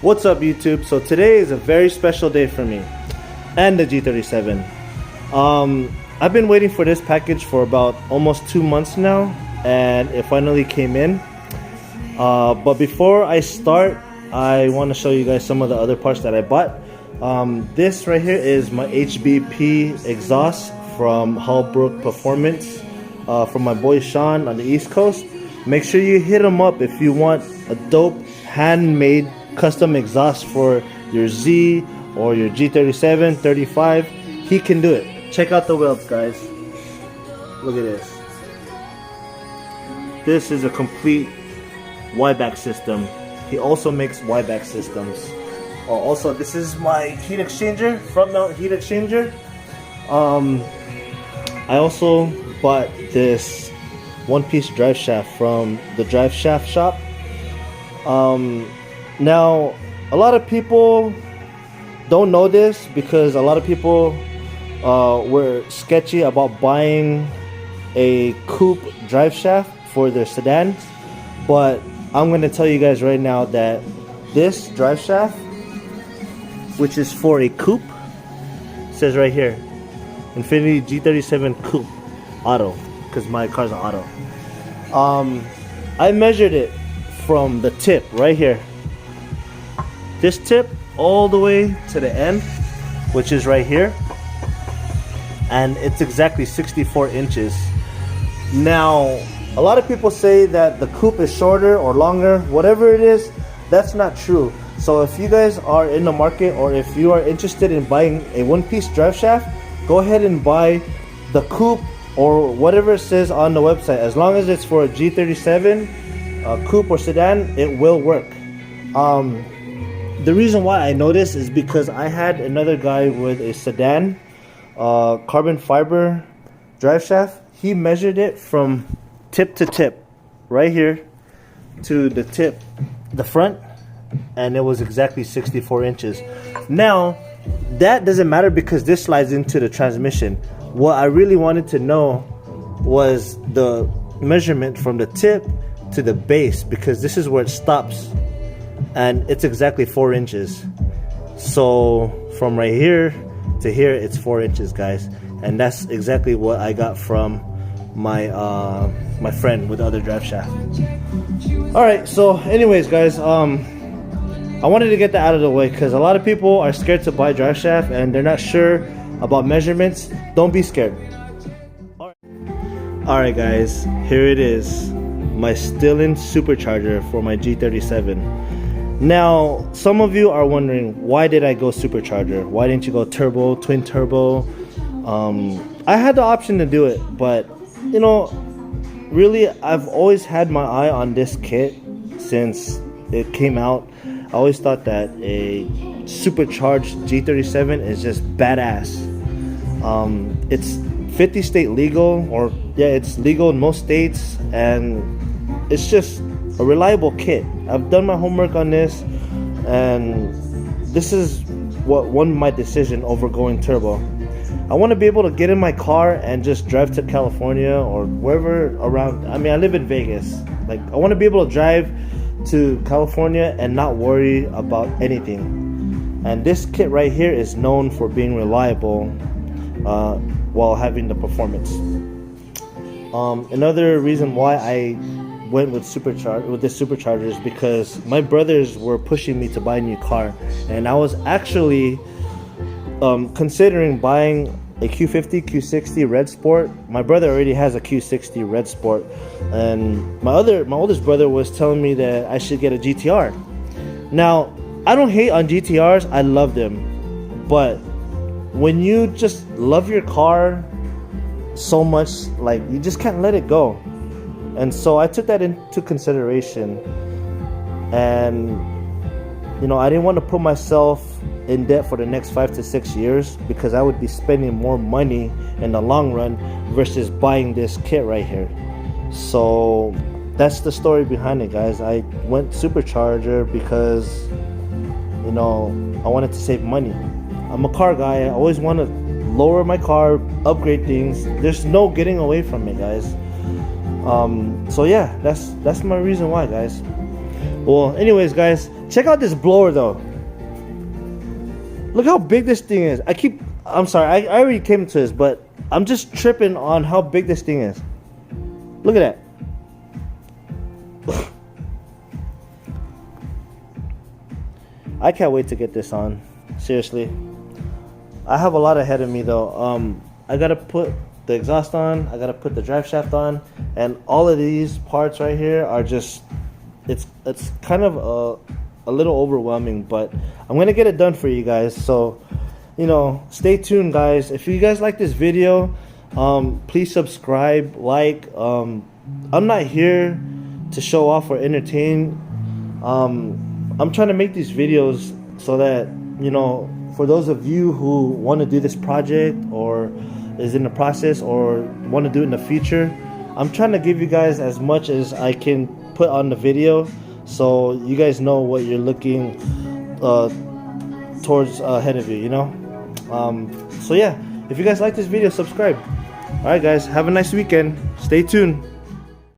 What's up, YouTube? So today is a very special day for me and the G37. I've been waiting for this package for about almost 2 months now, and it finally came in. But before I start, I want to show you guys some of the other parts that I bought. This right here is my HBP exhaust from Hallbrook Performance, from my boy Sean on the East Coast. Make sure you hit him up if you want a dope handmade custom exhaust for your Z or your G37, 35. He can do it. Check out the welds, guys. Look at this. This is a complete Y-back system. He also makes Y-back systems. Also, this is my heat exchanger, front mount heat exchanger. I also bought this one-piece drive shaft from the Driveshaft shop. Now, a lot of people don't know this because a lot of people were sketchy about buying a coupe drive shaft for their sedans, but I'm going to tell you guys right now that this drive shaft, which is for a coupe, says right here, Infiniti G37 coupe auto, because my car's an auto. I measured it from the tip right here, this tip all the way to the end, which is right here, and it's exactly 64 inches. Now, a lot of people say that the coupe is shorter or longer. Whatever it is, that's not true. So if you guys are in the market, or if you are interested in buying a one-piece drive shaft, go ahead and buy the coupe or whatever it says on the website. As long as it's for a G37 coupe or sedan, it will work. The reason why I know this is because I had another guy with a sedan carbon fiber drive shaft. He measured it from tip to tip, right here to the tip, the front, and it was exactly 64 inches. Now, that doesn't matter because this slides into the transmission. What I really wanted to know was the measurement from the tip to the base, because this is where it stops, and it's exactly 4 inches. So from right here to here, it's 4 inches, guys, and that's exactly what I got from my my friend with the other drive shaft. All right, so anyways, guys, I wanted to get that out of the way because a lot of people are scared to buy drive shaft and they're not sure about measurements. Don't be scared. All right, guys, here it is, my Stillen Supercharger for my G37. Now, some of you are wondering, why did I go Supercharger? Why didn't you go turbo, twin turbo? I had the option to do it, but you know, really, I've always had my eye on this kit since it came out. I always thought that a supercharged G37 is just badass. It's 50 state legal, or yeah, it's legal in most states, and it's just a reliable kit. I've done my homework on this, and this is what won my decision over going turbo. I want to be able to get in my car and just drive to California or wherever around. I mean, I live in Vegas. Like, I want to be able to drive to California and not worry about anything. And this kit right here is known for being reliable while having the performance. Another reason why I went with this supercharger is because my brothers were pushing me to buy a new car, and I was actually considering buying a Q50, Q60 Red Sport. My brother already has a Q60 Red Sport, and my oldest brother was telling me that I should get a GTR. Now, I don't hate on GTRs, I love them, but when you just love your car so much, like, you just can't let it go. And so I took that into consideration, and you know, I didn't want to put myself in debt for the next 5 to 6 years, because I would be spending more money in the long run versus buying this kit right here. So that's the story behind it, guys. I went Supercharger because, you know, I wanted to save money. I'm a car guy. I always want to lower my car, upgrade things. There's no getting away from it, guys. So yeah, that's my reason why, guys. Well, anyways, guys, Check out this blower though. Look how big this thing is. I'm sorry, I already came to this, but I'm just tripping on how big this thing is. Look at that. I can't wait to get this on. Seriously. I have a lot ahead of me though. I gotta put the exhaust on, I gotta put the drive shaft on, and all of these parts right here are just, it's kind of a little overwhelming, but I'm gonna get it done for you guys. So, you know, stay tuned, guys. If you guys like this video, please subscribe, like. I'm not here to show off or entertain. I'm trying to make these videos so that, you know, for those of you who want to do this project or is in the process or want to do it in the future, I'm trying to give you guys as much as I can put on the video, so you guys know what you're looking towards ahead of you, you know. So yeah, if you guys like this video, subscribe. Alright guys, have a nice weekend. Stay tuned.